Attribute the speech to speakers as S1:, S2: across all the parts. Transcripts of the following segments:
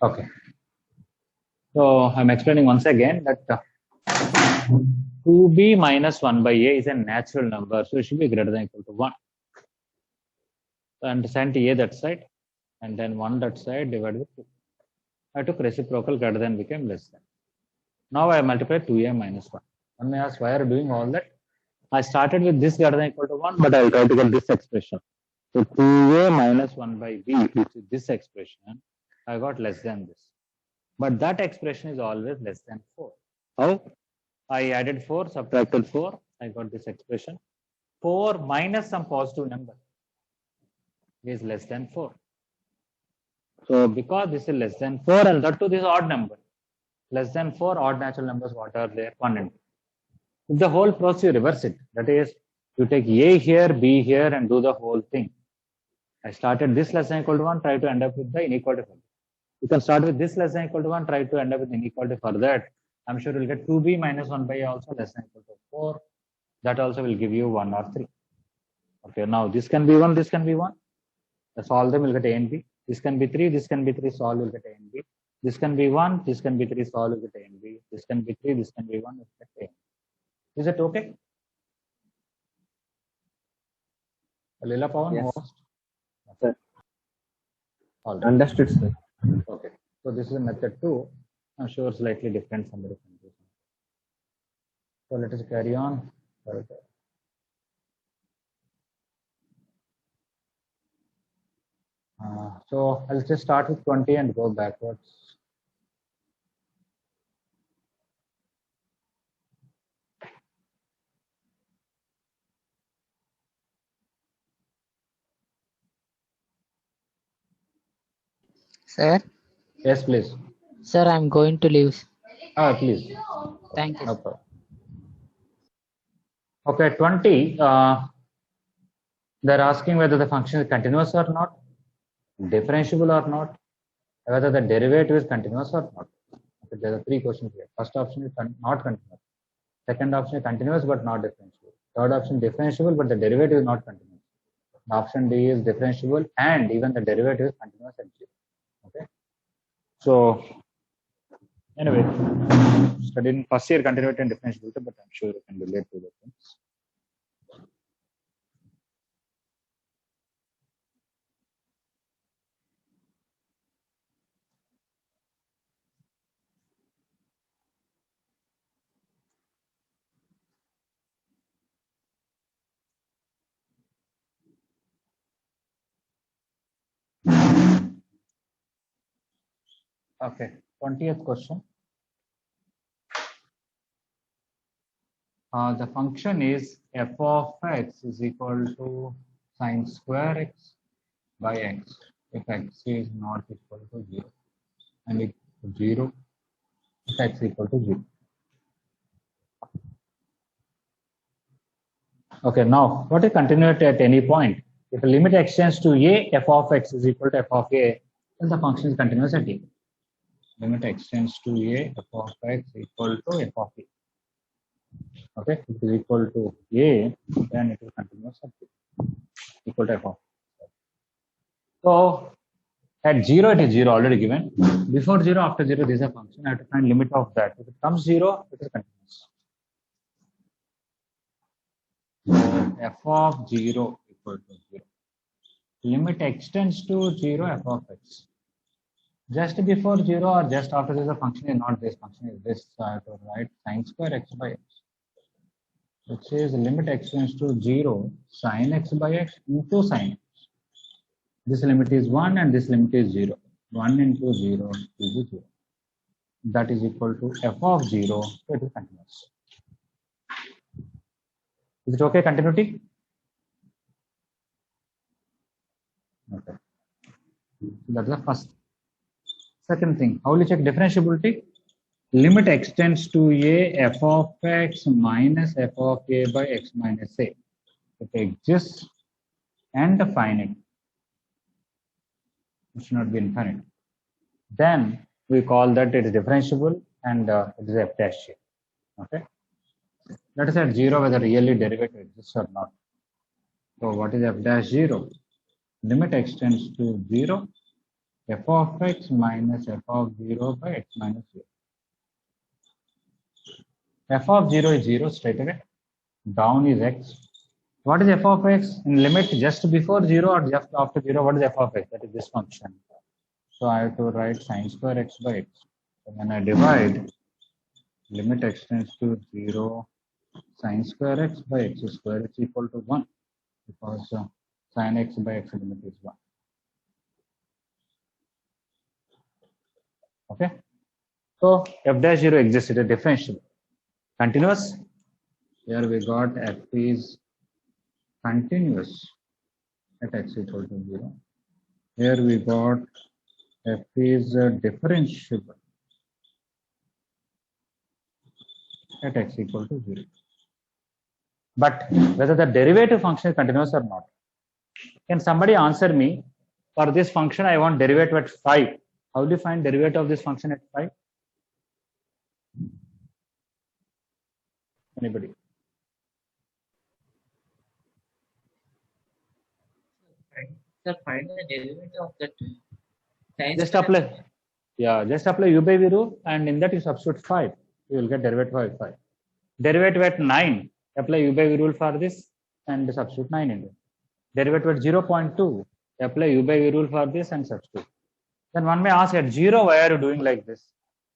S1: Okay. So I'm explaining once again that 2b minus 1 by a is a natural number, so it should be greater than or equal to 1. And send a that side, and then 1 that side divided with 2. I took reciprocal greater than became less than. Now I multiply 2a minus 1. One may ask, why are you doing all that? I started with this greater than or equal to 1, but I will try to get this expression. So 2a minus 1 by b, which is this expression, I got less than this. But that expression is always less than 4. How? I added 4, subtracted 4, I got this expression. 4 minus some positive number is less than 4. So because this is less than 4, and that too this odd number, less than 4 odd natural numbers, what are there? 1 and 2. If the whole process you reverse it, that is, you take a here, b here, and do the whole thing. I started this less than or equal to 1, try to end up with the inequality for that. You can start with this less than or equal to 1, try to end up with inequality for that. I'm sure you'll get 2b minus 1 by a also less than or equal to 4. That also will give you 1 or 3. Okay, now this can be 1, this can be 1. Solve them, will get a and b. This can be 3, this can be 3, solve, will get a and b. This can be 1, this can be 3, solve, will get a and b. This can be 3, this can be 1, will get a. Is it okay? Lila Pawan,
S2: Yes.
S1: host?
S2: Sir.
S1: All right.
S2: Understood, sir.
S1: Okay. So this is method 2. I'm sure slightly different from the different. So let us carry on. So I'll just start with 20 and go backwards.
S3: Sir?
S1: Yes, please.
S3: Sir, I'm going to leave.
S1: Please.
S3: Thank you.
S1: No problem. Okay, 20. They're asking whether the function is continuous or not, differentiable or not, whether the derivative is continuous or not. Okay, there are 3 questions here. First option is not continuous. Second option is continuous but not differentiable. Third option differentiable but the derivative is not continuous. Option D is differentiable and even the derivative is continuous at 0. Okay. So anyway, studied in first year continuity and differentiability, but I'm sure you can relate to the things. Okay, 20th question. The function is f of x is equal to sine square x by x if x is not equal to 0 and equal to 0 if x equal to 0. Okay, now what is continuity at any point? If the limit extends to a, f of x is equal to f of a, then the function is continuous at a. Limit extends to a, f of x equal to f of a. Okay, if it is equal to a, then it is continuous at a, equal to f of a. So at 0, it is 0 already given. Before 0, after 0, this is a function. I have to find limit of that. If it comes 0, it is continuous. So f of 0 equal to 0. Limit extends to 0, f of x. Just before 0 or just after this, the function is not this, function is this. So I have to write sine square x by x. Which says limit extends to 0, sine x by x into sine x. This limit is 1 and this limit is 0. 1 into 0 is 0. That is equal to f of 0, so it is continuous. Is it okay, continuity? Okay. That's the first. Second thing, how will you check differentiability? Limit extends to a f of x minus f of a by x minus a. It exists and finite. It should not be infinite. Then we call that it is differentiable and it is f dash here. Okay. Let us at 0 whether really derivative exists or not. So what is f dash 0? Limit extends to 0, f of x minus f of 0 by x minus 0. F of 0 is 0 straight away. Down is x. What is f of x in limit just before 0 or just after 0? What is f of x? That is this function. So I have to write sine square x by x. So when I divide, limit x tends to 0, sine square x by x square is equal to 1 because sine x by x limit is 1. Okay. So f dash 0 exists, it is differentiable. Continuous. Here we got f is continuous at x equal to 0. Here we got f is differentiable at x equal to 0. But whether the derivative function is continuous or not. Can somebody answer me? For this function, I want derivative at 5. How do you find derivative of this function at 5? Anybody?
S3: Sir, find the derivative of that. Sine
S1: Just
S3: square
S1: apply.
S3: x.
S1: Yeah, just apply u by v rule, and in that you substitute 5. You will get derivative of 5. Derivative at 9. Apply u by v rule for this and substitute 9 in it. Derivative at 0.2. Apply u by v rule for this and substitute. Then one may ask, at 0, why are you doing like this?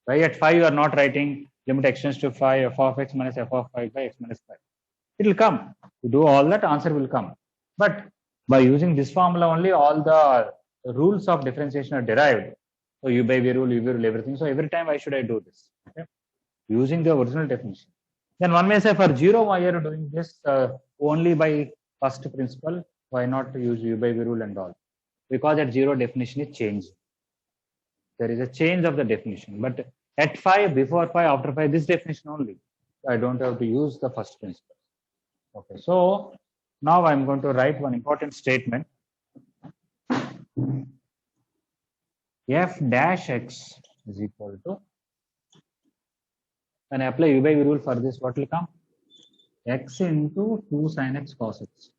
S1: Why at 5 you are not writing limit x tends to 5 f of x minus f of 5 by x minus 5? It will come. You do all that, answer will come. But by using this formula only, all the rules of differentiation are derived. So u by v rule, everything. So every time, why should I do this? Okay? Using the original definition. Then one may say, for 0, why are you doing this only by first principle? Why not use u by v rule and all? Because at 0, definition is changed. There is a change of the definition. But at 5, before 5, after 5, this definition only. I don't have to use the first principle. Okay, so now I'm going to write one important statement. F dash x is equal to, when I apply u by v rule for this, what will come? X into 2 sin x cos x.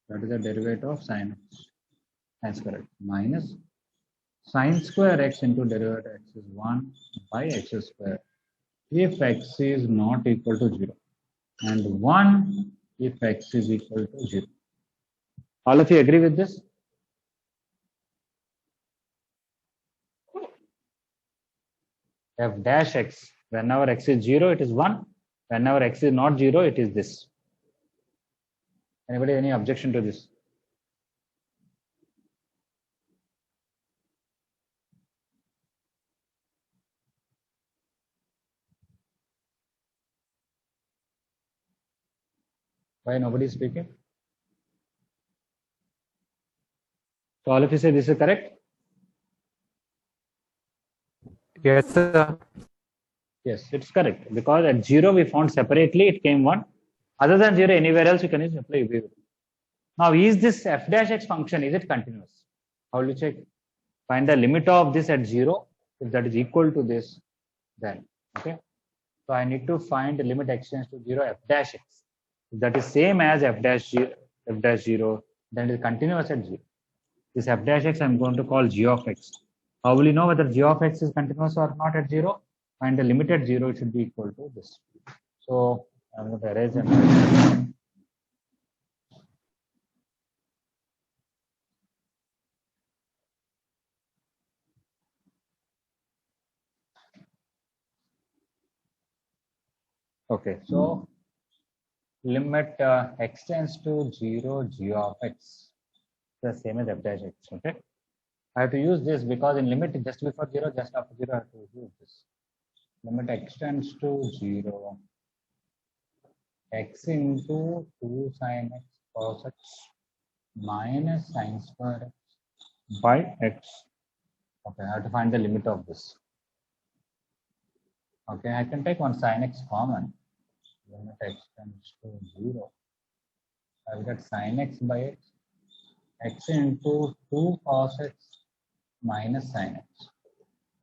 S1: That is the derivative of sin x. Sine square x minus sine square x into derivative x is 1 by x square if x is not equal to 0, and 1 if x is equal to 0. All of you agree with this? F dash x, whenever x is 0, it is 1. Whenever x is not 0, it is this. Anybody, any objection to this? Why nobody is speaking? So all of you say this is correct?
S2: Yes, sir.
S1: Yes, it's correct. Because at 0 we found separately, it came 1. Other than 0, anywhere else you can use apply. Now, is this f dash x function, is it continuous? How will you check? Find the limit of this at 0. If that is equal to this, then, okay. So I need to find the limit x tends to 0 f dash x. If that is same as f dash 0, then it is continuous at 0. This f dash x I'm going to call g of x. How will you know whether g of x is continuous or not at 0? Find the limit at 0, it should be equal to this. So I'm going to erase them. Okay, so limit x tends to 0 g of x, the same as f dash x. Okay, I have to use this because in limit just before 0, just after 0, I have to use this. Limit x tends to 0, x into 2 sin x cos x minus sin square x by x. Okay, I have to find the limit of this. Okay, I can take one sin x common. Limit x tends to 0. I will get sin x by x, x into 2 cos x minus sin x.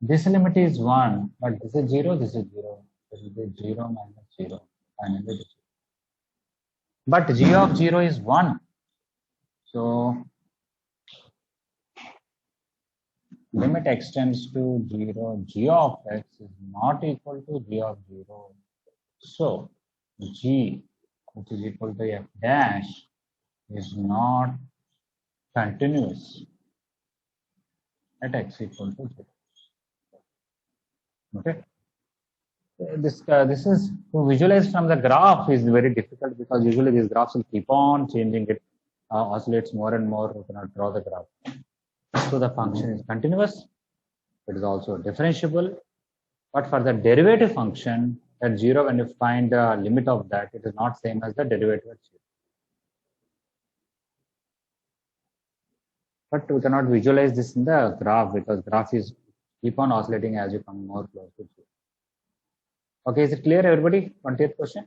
S1: This limit is 1, but this is 0, this is 0. This will be 0 minus 0. Finally, but g of 0 is 1. So limit x tends to 0, g of x is not equal to g of 0. So g, which is equal to f dash, is not continuous at x equal to 0. Okay. This is to visualize from the graph is very difficult because usually these graphs will keep on changing. It oscillates more and more. You cannot draw the graph. So the function is continuous. It is also differentiable. But for the derivative function at 0, when you find the limit of that, it is not same as the derivative at 0. But we cannot visualize this in the graph because graph is keep on oscillating as you come more close to 0. Okay, is it clear, everybody? 20th question.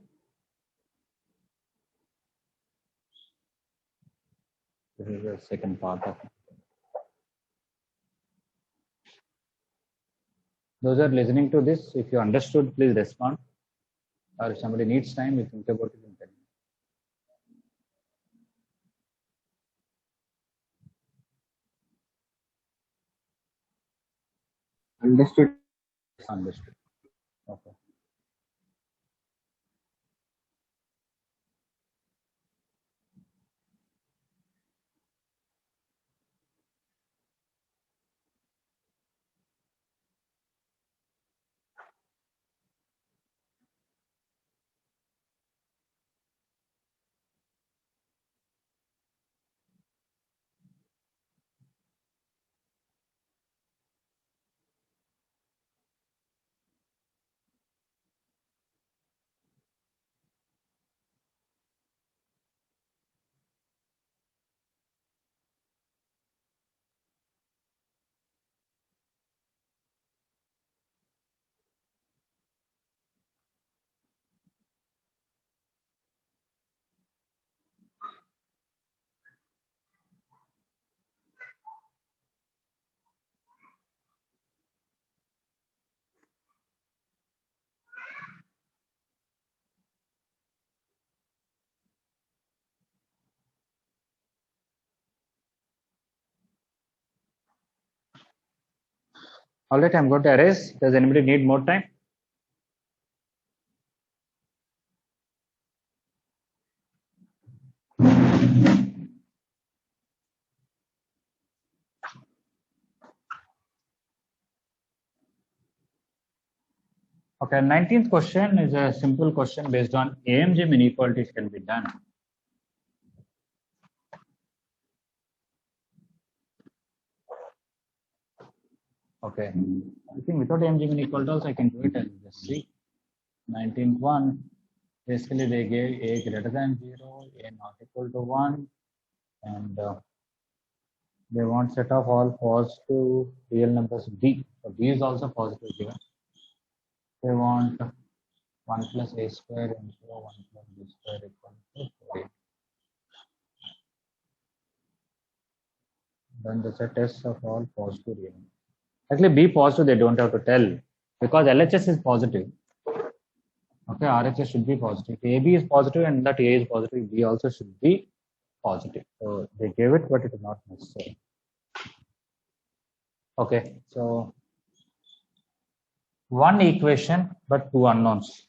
S1: This is the second part of it. Those are listening to this, if you understood, please respond. Or if somebody needs time, you think about it in 10 minutes.
S4: Understood.
S1: Understood. Okay. All right, I'm going to erase. Does anybody need more time? Okay, 19th question is a simple question based on AMG inequalities can be done. Okay, I think without AMG inequalities, I can do it and just see. 19th one, basically they gave A greater than 0, A not equal to 1, and they want set of all positive real numbers B. So B is also positive given. They want 1 plus A square into 1 plus B square equal to 4. Then the set S of all positive real numbers. Actually, B positive, they don't have to tell because LHS is positive. Okay, RHS should be positive. If AB is positive and that A is positive, B also should be positive. So they gave it, but it is not necessary. Okay, so one equation but two unknowns.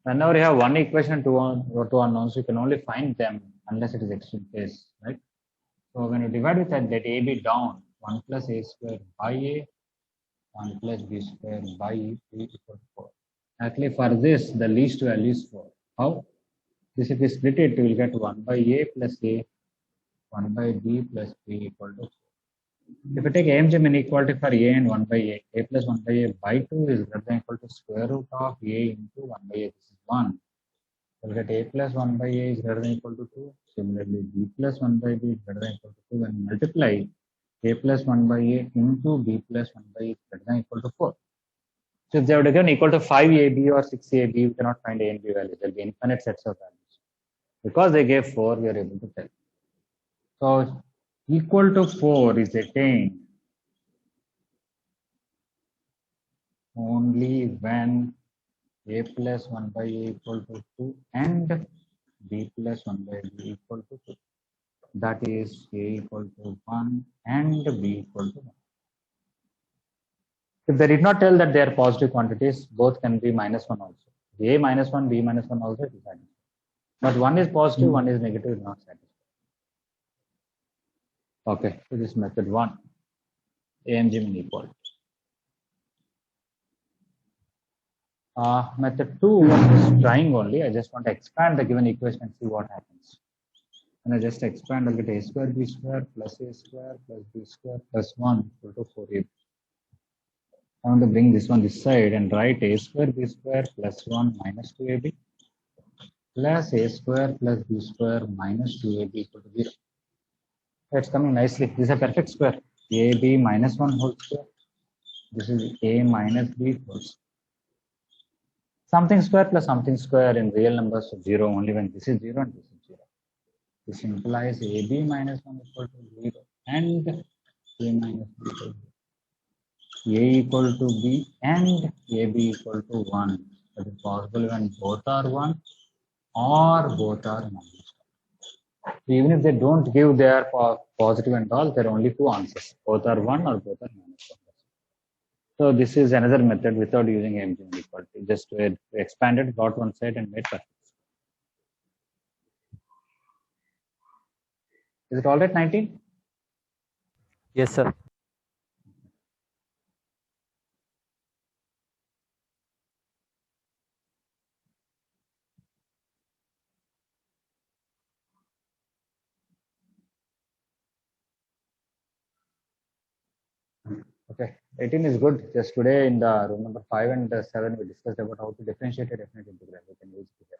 S1: Whenever you have one equation and two unknowns, you can only find them unless it is extreme case, right? So when you divide with that AB down, 1 plus A square by A, 1 plus B square by E equal to 4. Actually, for this, the least value is 4. How? This if we split it, we will get 1 by A plus A, 1 by B plus B equal to 4. If you take AMG inequality for A and 1 by A plus 1 by A by 2 is greater than equal to square root of A into 1 by A. This is 1. We'll get A plus 1 by A is greater than equal to 2. Similarly, B plus 1 by B is greater than equal to 2. When multiply A plus 1 by A into B plus 1 by A is greater than equal to 4. So if they would have given equal to 5AB or 6AB, we cannot find A and B values. There will be infinite sets of values. Because they gave 4, we are able to tell. So equal to 4 is attained only when A plus 1 by A equal to 2 and B plus 1 by B equal to 2. that is A equal to 1 and B equal to 1. If they did not tell that they are positive quantities, both can be minus 1 also. A minus 1, B minus 1 also is satisfied. But one is positive, one is negative, is not satisfied. Okay, so this is method 1. AMG min equal. Method 2, I'm just trying only. I just want to expand the given equation and see what happens. And I just expand, I'll get A square B square plus A square plus B square plus 1 equal to 4AB. I want to bring this one this side and write A square B square plus 1 minus 2AB plus A square plus B square minus 2AB equal to 0. It's coming nicely. This is a perfect square. AB minus 1 whole square. This is A minus B whole square. Something square plus something square in real numbers is 0 only when this is 0 and this is 0. This implies AB minus 1 equal to 0 and A minus B equal to 0. A equal to B and AB equal to 1. That is possible when both are 1 or both are minus 1. So even if they don't give their positive and all, there are only two answers. Both are 1 or both are minus 1. So this is another method without using AMG min equality. Just to expand it, got one side and made perfect. Is it all right, 19?
S2: Yes, sir.
S1: Okay, 18 is good. Just today in the room number 5 and 7, we discussed about how to differentiate a definite integral. We can use it here.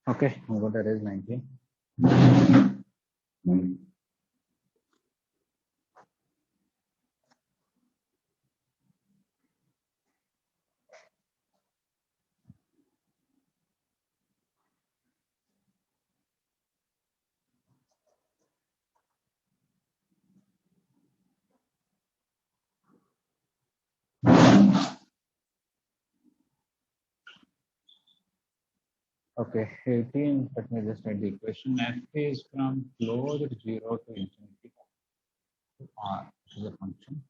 S1: Okay, I'm going to erase 19. Okay, 18, let me just write the equation. F is from closed 0 to infinity to R, which is a function.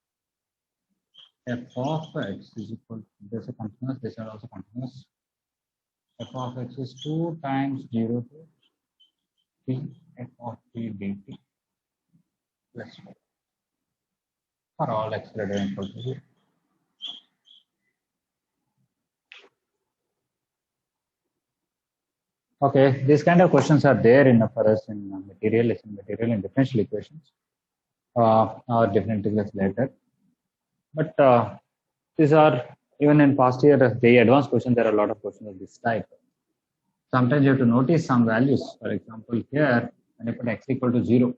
S1: F of x is equal to, this is continuous, this are also continuous. F of x is 2 times 0 to t f of t dt plus 4 for all x greater than equal to 0. Okay, these kind of questions are there in for us in material and differential equations or different integrals later. But these are, even in past year, the advanced questions, there are a lot of questions of this type. Sometimes you have to notice some values. For example, here, when I put x equal to 0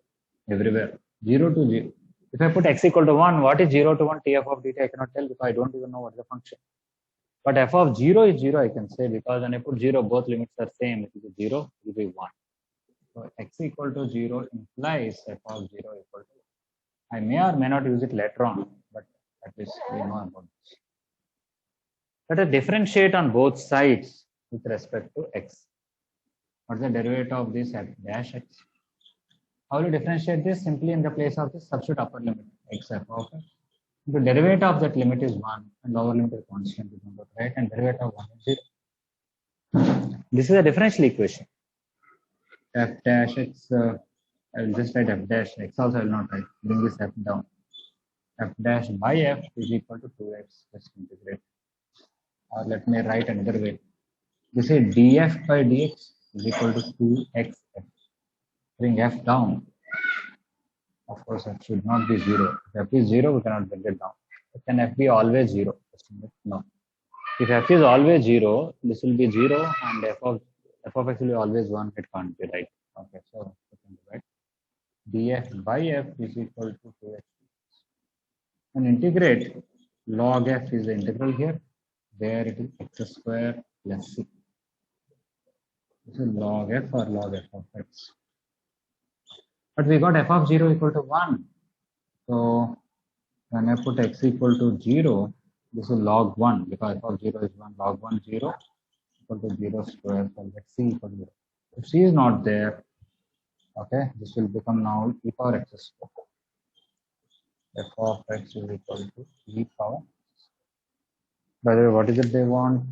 S1: everywhere, 0 to 0. If I put x equal to 1, what is 0 to 1 tf of dt? I cannot tell because I don't even know what is the function. But f of 0 is 0, I can say, because when I put 0, both limits are same. If it is 0, it will be 1. So x equal to 0 implies f of 0 equal to 1. I may or may not use it later on, but at least we know about this. Let us differentiate on both sides with respect to x. What is the derivative of this f dash x? How will you differentiate this? Simply in the place of this, substitute upper limit x f of x. The derivative of that limit is 1 and lower limit is constant, right? And derivative of 1 is 0. This is a differential equation. F dash x, I will just write f dash x also, I will not write. Bring this f down. F dash by f is equal to 2x plus integrate. Or let me write another way. This is df by dx is equal to 2xf. Bring f down. Of course, f should not be 0. If f is 0, we cannot bring it down. But can f be always 0? No. If f is always 0, this will be 0 and f of x will be always 1. It can't be, right? Okay, so we can divide. df by f is equal to 2x. And integrate, log f is the integral here. There it is x square plus c. This is log f or log f of x. But we got f of 0 equal to 1. So when I put x equal to 0, this is log 1 because f of 0 is 1. Log 1, 0 equal to 0 square. So let c equal to 0. If c is not there, okay, this will become now e power x square. F of x is equal to e power. By the way, what is it they want?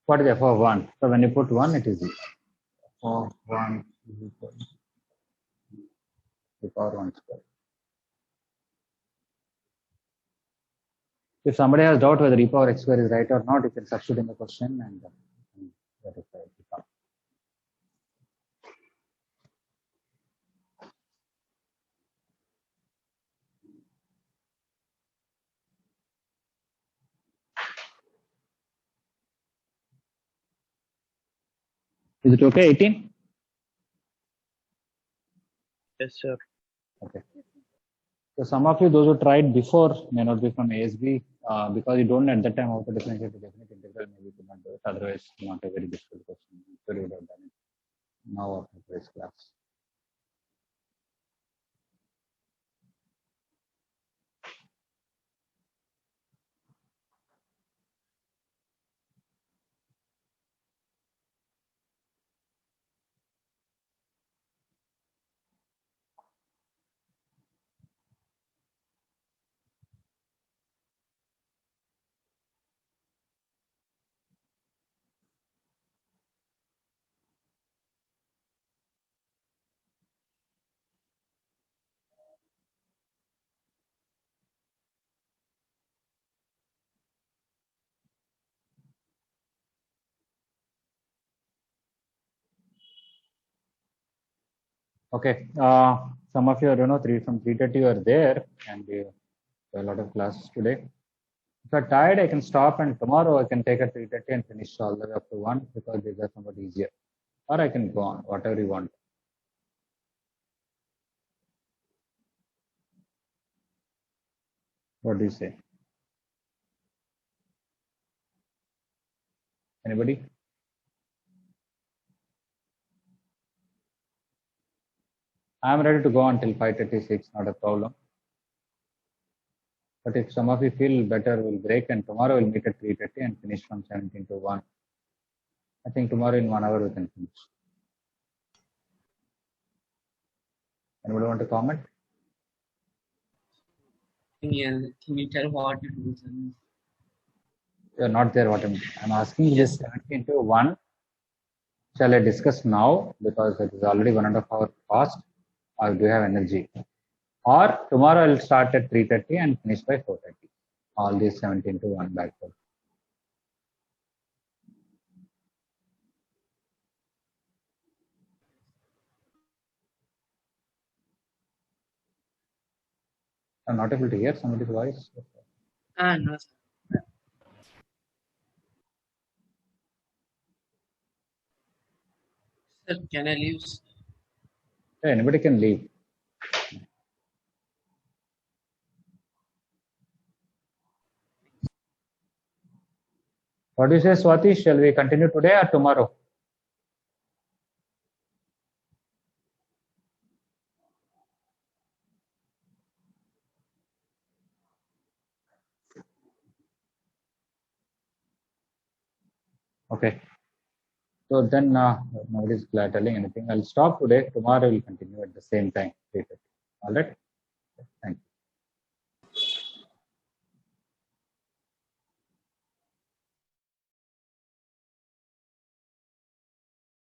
S1: What is f of 1? So when you put 1, it is e. F of 1 is equal to e power 1 square. If somebody has doubt whether e power x square is right or not, you can substitute in the question and verify it. Is it okay? 18?
S2: Yes, sir.
S1: Okay. So some of you, those who tried before, may not be from ASB because you don't know at that time how to differentiate the definite integral. Maybe you could not do it. Otherwise, not a very difficult question. I'm sure you would have done it now after this class. Okay. Some of you, I don't know, from 3:30 are there and you have a lot of classes today. If you're tired, I can stop and tomorrow I can take a 3:30 and finish all the way up to 1 because these are somewhat easier. Or I can go on, whatever you want. What do you say? Anybody? I'm ready to go until 5:36, not a problem. But if some of you feel better, we'll break and tomorrow we'll meet at 3:30 and finish from 17 to 1. I think tomorrow in 1 hour we can finish. Anybody want to comment?
S3: Can you tell what it is?
S1: You're not there. What I'm asking is
S3: Yes.
S1: 17 to 1. Shall I discuss now because it is already 1.5 hours past, or do you have energy? Or tomorrow I'll start at 3:30 and finish by 4:30. All these 17 to 1 backward. I'm not able to hear somebody's voice.
S3: No, sir. Sir, can I leave?
S1: Yeah, anybody can leave. What do you say, Swati? Shall we continue today or tomorrow? Okay. So then nobody's telling anything. I'll stop today. Tomorrow we'll continue at the same time. All right.